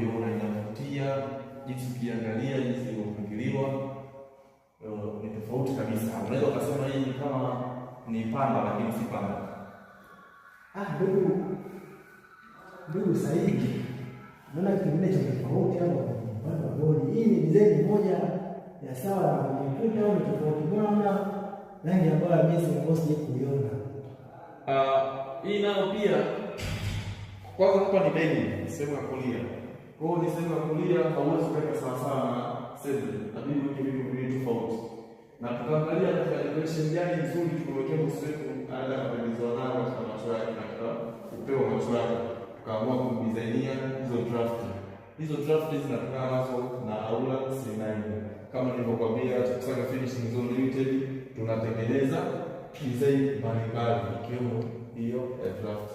unavyoiona inavutia, jinsi ukiangalia jinsi iliyopangiliwa ni tofauti kabisa. Unaweza ukasema hii ni kama ni panda lakini si panda. Ndugu Saidi, naona kingine cha tofauti hapo upande wa bodi. Hii ni design moja ya sawa na kompyuta au tofauti bwana, rangi ambayo mimi sikukosi kuiona. Hii nayo pia kwanza hapa ni beni, sehemu ya kulia. Kwa hiyo ni sehemu ya kulia, hauwezi kuweka sawa sawa na center, inabidi uweke vitu viwili tofauti. Na tukaangalia katika decoration gani nzuri tumewekea bosi wetu aenda kupendezwa nayo katika macho yake, katika upeo wa macho yake. Tukaamua kumdesignia hizo draft. Hizo draft zinatokana nazo na Aula C9. Kama nilivyokuambia, Tusaka Finishing Zone Limited tunatengeneza design mbalimbali ikiwemo hiyo draft.